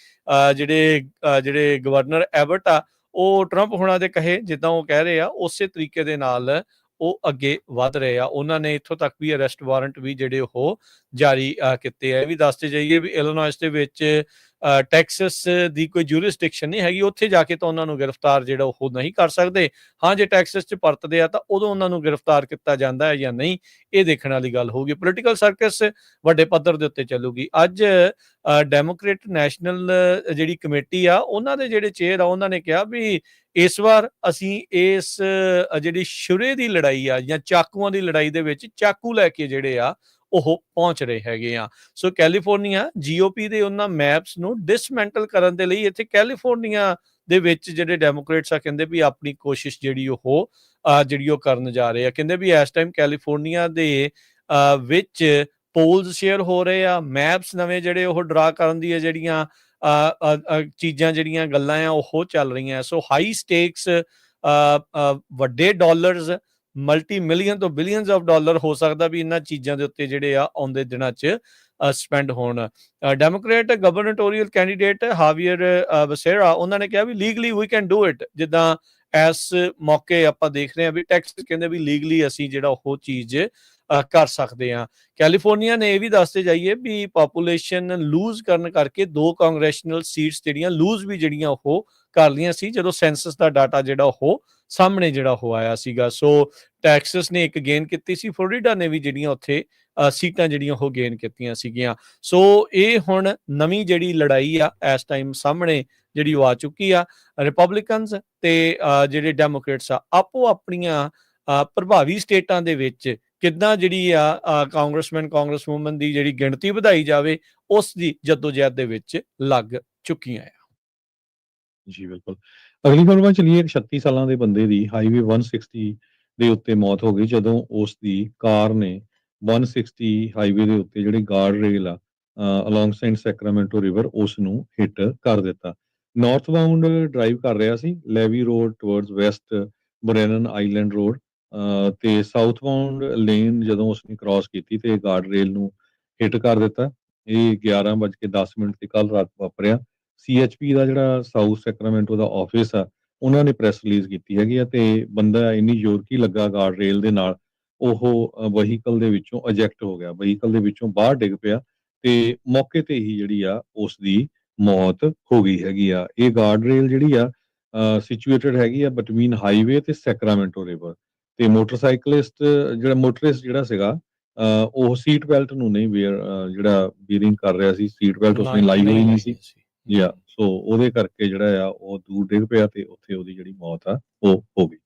ਜਿਹੜੇ ਗਵਰਨਰ ਐਬਟ ਆ ਉਹ ਟਰੰਪ ਹੁਣਾਂ ਦੇ ਕਹੇ ਜਿੱਦਾਂ ਉਹ ਕਹਿ ਰਹੇ ਆ ਉਸੇ ਤਰੀਕੇ ਦੇ ਨਾਲ ਉਹ ਅੱਗੇ ਵੱਧ ਰਹੇ ਆ। ਉਹਨਾਂ ਨੇ ਇੱਥੋਂ ਤੱਕ ਵੀ ਅਰੈਸਟ ਵਾਰੰਟ ਵੀ ਜਿਹੜੇ ਉਹ ਜਾਰੀ ਕੀਤੇ ਆ। ਇਹ ਵੀ ਦੱਸਦੇ ਜਾਈਏ ਵੀ ਇਲੀਨੋਇਸ ਦੇ ਵਿੱਚ ਟੈਕਸਸ ਦੀ ਕੋਈ ਜੂਰਿਸਡਿਕਸ਼ਨ ਨਹੀਂ ਹੈਗੀ, ਉੱਥੇ ਜਾ ਕੇ ਤਾਂ ਉਹਨਾਂ ਨੂੰ ਗ੍ਰਿਫਤਾਰ ਜਿਹੜਾ ਉਹ ਨਹੀਂ ਕਰ ਸਕਦੇ। ਹਾਂ, ਜੇ ਟੈਕਸਸ 'ਚ ਪਰਤਦੇ ਆ ਤਾਂ ਉਦੋਂ ਉਹਨਾਂ ਨੂੰ ਗ੍ਰਿਫਤਾਰ ਕੀਤਾ ਜਾਂਦਾ ਹੈ ਜਾਂ ਨਹੀਂ, ਇਹ ਦੇਖਣ ਵਾਲੀ ਗੱਲ ਹੋਊਗੀ। ਪੋਲੀਟੀਕਲ ਸਰਕਸ ਵੱਡੇ ਪੱਧਰ ਦੇ ਉੱਤੇ ਚੱਲੂਗੀ। ਅੱਜ ਡੈਮੋਕ੍ਰੇਟ ਨੈਸ਼ਨਲ ਜਿਹੜੀ ਕਮੇਟੀ ਆ ਉਹਨਾਂ ਦੇ ਜਿਹੜੇ ਚੇਅਰ ਆ ਉਹਨਾਂ ਨੇ ਕਿਹਾ ਵੀ ਇਸ ਵਾਰ ਅਸੀਂ ਇਸ ਜਿਹੜੀ ਸ਼ੁਰੇ ਦੀ ਲੜਾਈ ਆ ਜਾਂ ਚਾਕੂਆਂ ਦੀ ਲੜਾਈ ਦੇ ਵਿੱਚ ਚਾਕੂ ਲੈ ਕੇ ਜਿਹੜੇ ਆ ਉਹ ਪਹੁੰਚ ਰਹੇ ਹੈਗੇ ਆ। ਸੋ ਕੈਲੀਫੋਰਨੀਆ GOP ਦੇ ਉਹਨਾਂ ਮੈਪਸ ਨੂੰ ਡਿਸਮੈਂਟਲ ਕਰਨ ਦੇ ਲਈ ਇੱਥੇ ਕੈਲੀਫੋਰਨੀਆ ਦੇ ਵਿੱਚ ਜਿਹੜੇ ਡੈਮੋਕ੍ਰੇਟਸ ਆ ਕਹਿੰਦੇ ਵੀ ਆਪਣੀ ਕੋਸ਼ਿਸ਼ ਜਿਹੜੀ ਉਹ ਕਰਨ ਜਾ ਰਹੇ ਆ। ਕਹਿੰਦੇ ਵੀ ਇਸ ਟਾਈਮ ਕੈਲੀਫੋਰਨੀਆ ਦੇ ਵਿੱਚ ਪੋਲਸ ਸ਼ੇਅਰ ਹੋ ਰਹੇ ਆ, ਮੈਪਸ ਨਵੇਂ ਜਿਹੜੇ ਉਹ ਡਰਾ ਕਰਨ ਦੀ ਜਿਹੜੀਆਂ ਚੀਜ਼ਾਂ ਜਿਹੜੀਆਂ ਗੱਲਾਂ ਆ ਉਹ ਚੱਲ ਰਹੀਆਂ। ਸੋ ਹਾਈ ਸਟੇਕਸ ਵੱਡੇ ਡਾਲਰਸ ਮਲਟੀ ਮਿਲੀਅਨ ਤੋਂ ਬਿਲੀਅਨਸ ਆਫ ਡਾਲਰ ਹੋ ਸਕਦਾ ਵੀ ਇਹਨਾਂ ਚੀਜ਼ਾਂ ਦੇ ਉੱਤੇ ਜਿਹੜੇ ਆ ਆਉਂਦੇ ਦਿਨਾਂ 'ਚ ਸਪੈਂਡ ਹੋਣ। ਡੈਮੋਕ੍ਰੇਟ ਗਵਰਨਟੋਰੀਅਲ ਕੈਂਡੀਡੇਟ ਹਾਵੀਅਰ ਬਸੇਰਾ ਉਹਨਾਂ ਨੇ ਕਿਹਾ ਵੀ legally we can do it. ਜਿੱਦਾਂ ਇਸ ਮੌਕੇ ਆਪਾਂ ਦੇਖ ਰਹੇ ਹਾਂ ਵੀ ਟੈਕਸਸ ਕਹਿੰਦੇ ਵੀ ਲੀਗਲੀ ਅਸੀਂ ਜਿਹੜਾ ਉਹ ਚੀਜ਼ ਕਰ ਸਕਦੇ ਹਾਂ। ਕੈਲੀਫੋਰਨੀਆ ਨੇ ਇਹ ਵੀ ਦੱਸਦੇ ਜਾਈਏ ਵੀ ਪਾਪੂਲੇਸ਼ਨ ਲੂਜ਼ ਕਰਨ ਕਰਕੇ 2 ਕਾਂਗਰੈਸ਼ਨਲ ਸੀਟਸ ਜਿਹੜੀਆਂ ਲੂਜ਼ ਵੀ ਜਿਹੜੀਆਂ ਉਹ ਕਰ ਲਈਆਂ ਸੀ ਜਦੋਂ ਸੈਂਸਸ ਦਾ ਡਾਟਾ ਜਿਹੜਾ ਉਹ ਸਾਹਮਣੇ ਜਿਹੜਾ ਉਹ ਆਇਆ ਸੀਗਾ। ਸੋ ਟੈਕਸਸ ਨੇ ਇੱਕ ਗੇਨ ਕੀਤੀ ਸੀ, ਫਲੋਰੀਡਾ ਨੇ ਵੀ ਜਿਹੜੀਆਂ ਉੱਥੇ ਸੀਟਾਂ ਜਿਹੜੀਆਂ ਉਹ ਗੇਨ ਕੀਤੀਆਂ ਸੀਗੀਆਂ। ਸੋ ਇਹ ਹੁਣ ਨਵੀਂ ਜਿਹੜੀ ਲੜਾਈ ਆ ਇਸ ਟਾਈਮ ਸਾਹਮਣੇ ਜਿਹੜੀ ਉਹ ਆ ਚੁੱਕੀ ਆ। ਰਿਪਬਲਿਕਨਸ ਤੇ ਜਿਹੜੇ ਡੈਮੋਕ੍ਰੇਟਸ ਆ ਆਪੋ ਆਪਣੀਆਂ ਪ੍ਰਭਾਵੀ ਸਟੇਟਾਂ ਦੇ ਵਿੱਚ ਕਿੱਦਾਂ ਜਿਹੜੀ ਆ ਕਾਂਗਰਸਮੈਨ ਕਾਂਗਰਸਵੂਮਨ ਦੀ ਜਿਹੜੀ ਗਿਣਤੀ ਵਧਾਈ ਜਾਵੇ ਉਸ ਦੀ ਜਦੋਜਹਿਦ ਦੇ ਵਿੱਚ ਲੱਗ ਚੁੱਕੀਆਂ ਆ। ਜੀ ਬਿਲਕੁਲ। ਅਗਲੀ ਖਬਰ ਵੱਲ ਚੱਲੀਏ। 36 ਸਾਲਾਂ ਦੇ ਬੰਦੇ ਦੀ ਹਾਈਵੇ 160 ਦੇ ਉੱਤੇ ਮੌਤ ਹੋ ਗਈ ਜਦੋਂ ਉਸ ਦੀ ਕਾਰ ਨੇ 160 ਹਾਈਵੇ ਦੇ ਉੱਤੇ ਜਿਹੜੀ ਗਾਰਡ ਰੇਲ ਆ ਅਲੋਂਗ ਸਾਈਡ ਸੈਕਰਾਮੈਂਟੋ ਰਿਵਰ ਉਸ ਨੂੰ ਹਿੱਟ ਕਰ ਦਿੱਤਾ। ਨਾਰਥ ਬਾਉਂਡ ਡਰਾਈਵ ਕਰ ਰਿਹਾ ਸੀ Levy road towards west Brennan island road ਤੇ ਸਾਊਥ ਬਾਉਂਡ ਲੇਨ ਜਦੋਂ ਉਸਨੇ ਕ੍ਰਾਸ ਕੀਤੀ ਤੇ ਗਾਰਡ ਰੇਲ ਨੂੰ ਹਿੱਟ ਕਰ ਦਿੱਤਾ। ਇਹ 11:10 ਤੇ ਕੱਲ ਰਾਤ ਵਾਪਰਿਆ। CHP ਦਾ ਜਿਹੜਾ ਸਾਊਥ ਸੈਕਰਾਮੈਂਟੋ ਦਾ ਆਫਿਸ ਆ ਉਹਨਾਂ ਨੇ ਪ੍ਰੈਸ ਰਿਲੀਜ਼ ਕੀਤੀ ਹੈਗੀ ਆ ਤੇ ਬੰਦਾ ਇੰਨੀ ਜ਼ੋਰਕੀ ਲੱਗਾ ਗਾਰਡ ਰੇਲ ਦੇ ਨਾਲ ਉਹ ਵਹੀਕਲ ਦੇ ਵਿੱਚੋਂ ਅਜੈਕਟ ਹੋ ਗਿਆ, ਵਹੀਕਲ ਦੇ ਵਿੱਚੋਂ ਬਾਹਰ ਡਿੱਗ ਪਿਆ ਤੇ ਮੌਕੇ ਤੇ ਹੀ ਜਿਹੜੀ ਆ ਉਸ ਦੀ ਮੌਤ ਹੋ ਗਈ ਹੈਗੀ ਆ। ਇਹ ਗਾਰਡ ਰੇਲ ਜਿਹੜੀ ਆ ਸਿਚੁਏਟਡ ਹੈਗੀ ਆ ਬਿਟਵੀਨ ਹਾਈਵੇ ਤੇ ਸੈਕਰਾਮੈਂਟੋ ਰਿਵਰ ਤੇ ਮੋਟਰਸਾਈਕਲਿਸਟ ਜਿਹੜਾ ਸੀਗਾ ਉਹ ਸੀਟ ਬੈਲਟ ਨੂੰ ਨਹੀਂ ਜਿਹੜਾ ਬੀਅਰਿੰਗ ਕਰ ਰਿਹਾ ਸੀ, ਸੀਟ ਬੈਲਟ ਉਸਨੇ ਲਾਈ ਹੋਈ ਨਹੀਂ ਸੀ। ਸੋ ਉਹਦੇ ਕਰਕੇ ਜਿਹੜਾ ਆ ਉਹ ਦੂਰ ਡਿੱਗ ਪਿਆ ਤੇ ਉੱਥੇ ਉਹਦੀ ਜਿਹੜੀ ਮੌਤ ਆ ਉਹ ਹੋ ਗਈ।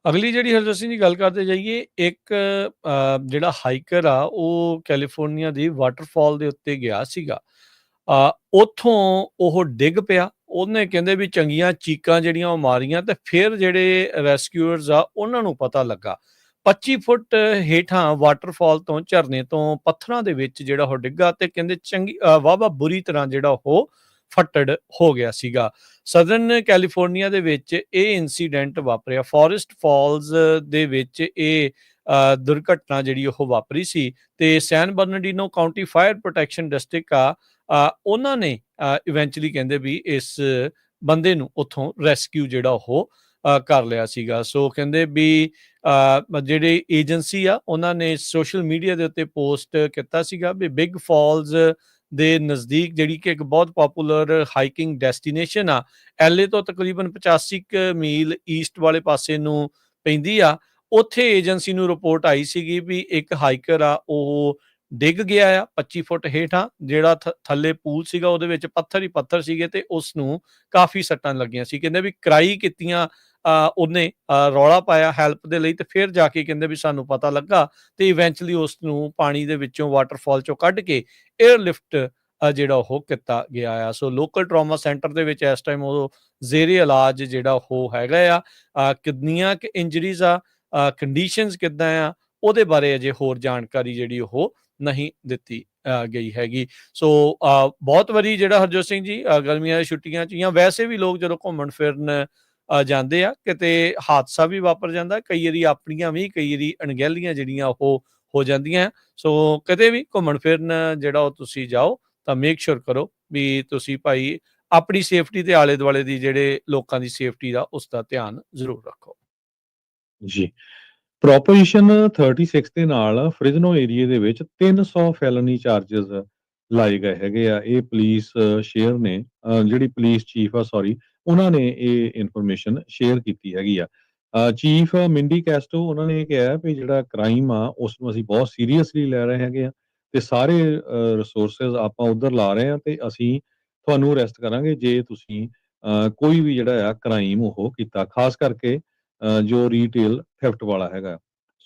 ਅਗਲੀ ਜਿਹੜੀ ਹਰਜੋਤ ਸਿੰਘ ਦੀ ਗੱਲ ਕਰਦੇ ਜਾਈਏ, ਇੱਕ ਜਿਹੜਾ ਹਾਈਕਰ ਆ ਉਹ ਕੈਲੀਫੋਰਨੀਆ ਦੀ ਵਾਟਰਫਾਲ ਦੇ ਉੱਤੇ ਗਿਆ ਸੀਗਾ, ਉੱਥੋਂ ਉਹ ਡਿੱਗ ਪਿਆ। ਉਹਨੇ ਕਹਿੰਦੇ ਵੀ ਚੰਗੀਆਂ ਚੀਕਾਂ ਜਿਹੜੀਆਂ ਉਹ ਮਾਰੀਆਂ ਤੇ ਫਿਰ ਜਿਹੜੇ ਰੈਸਕਿਊਅਰਸ ਆ ਉਹਨਾਂ ਨੂੰ ਪਤਾ ਲੱਗਾ 25 ਫੁੱਟ ਹੇਠਾਂ ਵਾਟਰਫਾਲ ਤੋਂ ਝਰਨੇ ਤੋਂ ਪੱਥਰਾਂ ਦੇ ਵਿੱਚ ਜਿਹੜਾ ਉਹ ਡਿੱਗਾ ਤੇ ਕਹਿੰਦੇ ਚੰਗੀ ਵਾਹਵਾ ਬੁਰੀ ਤਰ੍ਹਾਂ ਜਿਹੜਾ ਉਹ ਫੱਟੜ ਹੋ ਗਿਆ ਸੀਗਾ। ਸਦਰਨ ਕੈਲੀਫੋਰਨੀਆ ਦੇ ਵਿੱਚ ਇਹ ਇਨਸੀਡੈਂਟ ਵਾਪਰਿਆ। ਫੋਰੈਸਟ ਫਾਲਸ ਦੇ ਵਿੱਚ ਇਹ ਦੁਰਘਟਨਾ ਜਿਹੜੀ ਉਹ ਵਾਪਰੀ ਸੀ ਤੇ ਸੈਨ ਬਰਨਾਰਡੀਨੋ ਕਾਉਂਟੀ ਫਾਇਰ ਪ੍ਰੋਟੈਕਸ਼ਨ ਡਿਸਟ੍ਰਿਕਟ ਆ ਉਹਨਾਂ ਨੇ ਇਵੈਂਚੁਅਲੀ ਕਹਿੰਦੇ ਵੀ ਇਸ ਬੰਦੇ ਨੂੰ ਉੱਥੋਂ ਰੈਸਕਿਊ ਜਿਹੜਾ ਉਹ ਕਰ ਲਿਆ ਸੀਗਾ। ਸੋ ਕਹਿੰਦੇ ਵੀ ਜਿਹੜੇ ਏਜੰਸੀ ਆ ਉਹਨਾਂ ਨੇ ਸੋਸ਼ਲ ਮੀਡੀਆ ਦੇ ਉੱਤੇ ਪੋਸਟ ਕੀਤਾ ਸੀਗਾ ਵੀ ਬਿਗ ਫਾਲਸ ਦੇ ਨਜ਼ਦੀਕ, ਜਿਹੜੀ ਕਿ ਇੱਕ ਬਹੁਤ ਪੋਪੂਲਰ ਹਾਈਕਿੰਗ ਡੈਸਟੀਨੇਸ਼ਨ ਆ, LA ਤੋਂ ਤਕਰੀਬਨ 85 ਮੀਲ ਈਸਟ ਵਾਲੇ ਪਾਸੇ ਨੂੰ ਪੈਂਦੀ ਆ। ਉੱਥੇ ਏਜੰਸੀ ਨੂੰ ਰਿਪੋਰਟ ਆਈ ਸੀਗੀ ਵੀ ਇੱਕ ਹਾਈਕਰ ਆ ਉਹ ਡਿੱਗ ਗਿਆ ਆ 25 ਫੁੱਟ ਹੇਠਾਂ। ਜਿਹੜਾ ਥੱਲੇ ਪੂਲ ਸੀਗਾ ਉਹਦੇ ਵਿੱਚ ਪੱਥਰ ਹੀ ਪੱਥਰ ਸੀਗੇ ਤੇ ਉਸ ਨੂੰ ਕਾਫੀ ਸੱਟਾਂ ਲੱਗੀਆਂ ਸੀ। ਕਹਿੰਦੇ ਵੀ ਕਰਾਈ ਕੀਤੀਆਂ ਉਹਨੇ, ਰੌਲਾ ਪਾਇਆ ਹੈਲਪ ਦੇ ਲਈ, ਤੇ ਫਿਰ ਜਾ ਕੇ ਕਹਿੰਦੇ ਵੀ ਸਾਨੂੰ ਪਤਾ ਲੱਗਾ ਤੇ ਇਵੈਂਚੁਅਲੀ ਉਸ ਨੂੰ ਪਾਣੀ ਦੇ ਵਿੱਚੋਂ, ਵਾਟਰਫਾਲ ਚੋਂ ਕੱਢ ਕੇ 에ਅਰਲਿਫਟ ਜਿਹੜਾ ਉਹ ਕੀਤਾ ਗਿਆ ਆ। ਸੋ ਲੋਕਲ ਟਰਾਮਾ ਸੈਂਟਰ ਦੇ ਵਿੱਚ ਇਸ ਟਾਈਮ ਉਹ ਜ਼ੇਰੇ ਇਲਾਜ ਜਿਹੜਾ ਉਹ ਹੈਗਾ ਆ। ਕਿੰਨੀਆਂ ਕਿ ਇੰਜਰੀਜ਼ ਆ, ਕੰਡੀਸ਼ਨਸ ਕਿੱਦਾਂ ਆ, ਉਹਦੇ ਬਾਰੇ ਅਜੇ ਹੋਰ ਜਾਣਕਾਰੀ ਜਿਹੜੀ ਉਹ ਨਹੀਂ ਦਿੱਤੀ ਗਈ ਹੈਗੀ। ਸੋ ਬਹੁਤ ਵਾਰੀ ਜਿਹੜਾ ਹਰਜੋਤ ਸਿੰਘ ਜੀ ਗਰਮੀਆਂ ਦੀ ਛੁੱਟੀਆਂ 'ਚ ਜਾਂ ਵੈਸੇ ਵੀ ਲੋਕ ਜਦੋਂ ਘੁੰਮਣ ਫਿਰਨ ਜਾਂਦੇ ਆ, ਕਿਤੇ ਹਾਦਸਾ ਵੀ ਵਾਪਰ ਜਾਂਦਾ, ਕਈ ਵਾਰੀ ਆਪਣੀਆਂ ਵੀ, ਕਈ ਵਾਰੀ ਅਣਗਹਿਲੀਆਂ ਜਿਹੜੀਆਂ ਉਹ ਹੋ ਜਾਂਦੀਆਂ। ਸੋ ਕਦੇ ਵੀ ਘੁੰਮਣ ਫਿਰਨ ਜਿਹੜਾ ਉਹ ਤੁਸੀਂ ਜਾਓ ਤਾਂ ਮੇਕ ਸ਼ੋਰ ਕਰੋ ਵੀ ਤੁਸੀਂ ਭਾਈ ਆਪਣੀ ਸੇਫਟੀ ਤੇ ਆਲੇ ਦੁਆਲੇ ਦੀ ਜਿਹੜੇ ਲੋਕਾਂ ਦੀ ਸੇਫਟੀ ਦਾ ਉਸ ਦਾ ਧਿਆਨ ਜ਼ਰੂਰ ਰੱਖੋ। ਜੀ। ਪ੍ਰੋਪੋਜੀਸ਼ਨ 36 ਦੇ ਨਾਲ ਫ੍ਰਿਜ਼ਨੋ ਏਰੀਏ ਦੇ ਵਿੱਚ 300 ਫੈਲਨੀ ਚਾਰजेस ਲਾਏ ਗਏ ਹੈਗੇ ਆ। ਇਹ ਪੁਲਿਸ ਸ਼ੇਅਰ ਨੇ, ਜਿਹੜੀ ਪੁਲਿਸ ਚੀਫ ਆ, ਸੌਰੀ, ਉਹਨਾਂ ਨੇ ਇਹ ਇਨਫੋਰਮੇਸ਼ਨ ਸ਼ੇਅਰ ਕੀਤੀ ਹੈਗੀ ਆ। ਚੀਫ ਮਿੰਡੀ ਕੈਸਟੋ ਉਹਨਾਂ ਨੇ ਇਹ ਕਿਹਾ ਵੀ ਜਿਹੜਾ ਕ੍ਰਾਈਮ ਆ ਉਸ ਨੂੰ ਅਸੀਂ ਬਹੁਤ ਸੀਰੀਅਸਲੀ ਲੈ ਰਹੇ ਹੈਗੇ ਆ ਤੇ ਸਾਰੇ ਰਿਸੋਰਸਿਸ ਆਪਾਂ ਉਧਰ ਲਾ ਰਹੇ ਆ ਤੇ ਅਸੀਂ ਤੁਹਾਨੂੰ ਅਰੈਸਟ ਕਰਾਂਗੇ ਜੇ ਤੁਸੀਂ ਕੋਈ ਵੀ ਜਿਹੜਾ ਆ ਕ੍ਰਾਈਮ ਉਹ ਕੀਤਾ, ਖਾਸ ਕਰਕੇ ਜੋ ਰੀਟੇਲ ਥੈਫਟ ਵਾਲਾ ਹੈਗਾ।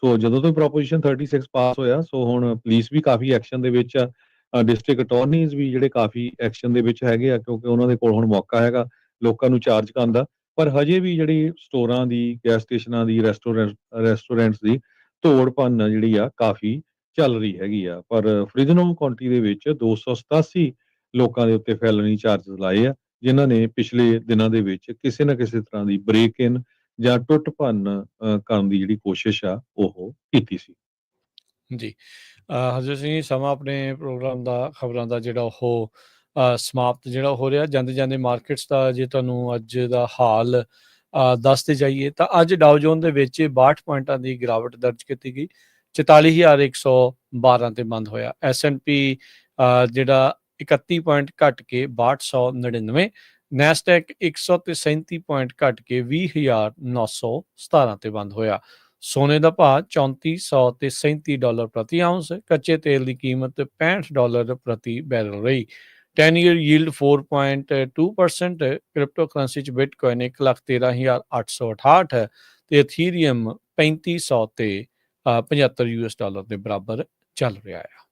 ਸੋ ਜਦੋਂ ਤੋਂ ਪ੍ਰੋਪੋਜੀਸ਼ਨ 36 ਪਾਸ ਹੋਇਆ, ਸੋ ਹੁਣ ਪੁਲਿਸ ਵੀ ਕਾਫੀ ਐਕਸ਼ਨ ਦੇ ਵਿੱਚ ਆ, ਡਿਸਟ੍ਰਿਕਟ ਅਟਾਰਨੀਜ਼ ਵੀ ਜਿਹੜੇ ਕਾਫੀ ਐਕਸ਼ਨ ਦੇ ਵਿੱਚ ਹੈਗੇ ਆ, ਕਿਉਂਕਿ ਉਹਨਾਂ ਦੇ ਕੋਲ ਹੁਣ ਮੌਕਾ ਹੈਗਾ ਲੋਕਾਂ ਨੂੰ ਚਾਰਜ ਕਰਨ ਦਾ। ਪਰ ਹਜੇ ਵੀ ਜਿਹੜੀ ਸਟੋਰਾਂ ਦੀ, ਗੈਸ ਸਟੇਸ਼ਨਾਂ ਦੀ, ਰੈਸਟੋਰੈਂਟਸ ਦੀ ਤੋੜ ਭੰਨ ਜਿਹੜੀ ਆ ਕਾਫੀ ਚੱਲ ਰਹੀ ਹੈਗੀ ਆ। ਪਰ ਫ੍ਰਿਜ਼ਨੋ ਕਾਉਂਟੀ ਦੇ ਵਿੱਚ 287 ਲੋਕਾਂ ਦੇ ਉੱਤੇ ਫੈਲਨੀ ਚਾਰजेस ਲਾਏ ਆ, ਜਿਨ੍ਹਾਂ ਨੇ ਪਿਛਲੇ ਦਿਨਾਂ ਦੇ ਵਿੱਚ ਕਿਸੇ ਨਾ ਕਿਸੇ ਤਰ੍ਹਾਂ ਦੀ ਬ੍ਰੇਕ ਇਨ ਜਾਂ ਟੁੱਟ ਭੰਨ ਕਰਨ ਦੀ ਜਿਹੜੀ ਕੋਸ਼ਿਸ਼ ਆ ਉਹ ਕੀਤੀ ਸੀ। ਜੀ, ਹਰਜੋਤ ਸਿੰਘ ਜੀ, ਸਮਾਂ ਆਪਣੇ ਪ੍ਰੋਗਰਾਮ ਦਾ, ਖਬਰਾਂ ਦਾ ਜਿਹੜਾ ਉਹ ਸਮਾਪਤ ਜਿਹੜਾ ਹੋ ਰਿਹਾ। ਜਾਂਦੇ ਜਾਂਦੇ ਮਾਰਕੀਟਸ ਦਾ ਜੇ ਤੁਹਾਨੂੰ ਅੱਜ ਦਾ ਹਾਲ ਦੱਸਦੇ ਜਾਈਏ ਤਾਂ ਅੱਜ ਡਾਓ ਜੋਨ ਦੇ ਵਿੱਚ 62 ਪੁਆਇੰਟਾਂ ਦੀ ਗਿਰਾਵਟ ਦਰਜ ਕੀਤੀ ਗਈ, 44,112 ਤੇ ਬੰਦ ਹੋਇਆ। S&P ਜਿਹੜਾ 31 ਪੁਆਇੰਟ ਘਟ ਕੇ 6299, ਨੈਸਡੈਕ 137 ਪੁਆਇੰਟ ਘਟ ਕੇ 20,917 ਤੇ ਬੰਦ ਹੋਇਆ। ਸੋਨੇ ਦਾ ਭਾਅ 3400 ਤੇ $37 ਪ੍ਰਤੀ ਆਉਂਸ, ਕੱਚੇ ਤੇਲ ਦੀ ਕੀਮਤ $65 ਪ੍ਰਤੀ ਬੈਰਲ ਰਹੀ। 10 year yield 4.2%, ਕ੍ਰਿਪਟੋ ਕਰੰਸੀ ਚ ਬਿਟਕੋਇਨ 1,13,868 ਤੇ ਇਥੀਰੀਅਮ 3500 ਤੇ $75 ਦੇ ਬਰਾਬਰ ਚੱਲ ਰਿਹਾ ਆ।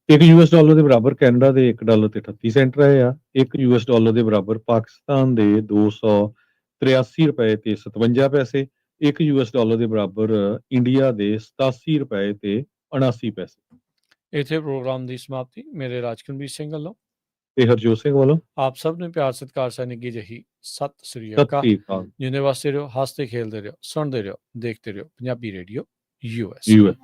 $1 ਦੇ ਬਰਾਬਰ ਕੈਨੇਡਾ ਦੇ $1 ਤੇ 38 ਸੈਂਟ ਰਹੇ ਆ। $1 ਦੇ ਬਰਾਬਰ ਪਾਕਿਸਤਾਨ ਦੇ $283 ਤੇ 57 ਪੈਸੇ। $1 ਦੇ ਬਰਾਬਰ ਇੰਡੀਆ ਦੇ $87 ਤੇ 79 ਪੈਸੇ। ਇੱਥੇ ਪ੍ਰੋਗਰਾਮ ਦੀ ਸਮਾਪਤੀ ਮੇਰੇ ਰਾਜਕੁਲਬੀਰ ਸਿੰਘ ਵੱਲੋਂ ਤੇ ਹਰਜੋਤ ਸਿੰਘ ਵੱਲੋਂ ਆਪ ਸਭ ਨੂੰ ਪਿਆਰ ਸਤਿਕਾਰ ਸਹਿ ਨਿੱਘੀ ਜਿਹੀ ਸਤਿ ਸ੍ਰੀ ਸਤਿ ਅਕਾਲ। ਸ੍ਰੀ ਅਕਾਲ। ਜਿੰਨੇ ਵਾਸਤੇ ਰਹੋ, ਹੱਸਦੇ ਖੇਲਦੇ ਰਹੋ, ਸੁਣਦੇ ਰਹੋ, ਦੇਖਦੇ ਰਹੋ ਪੰਜਾਬੀ ਰੇਡੀਓ US।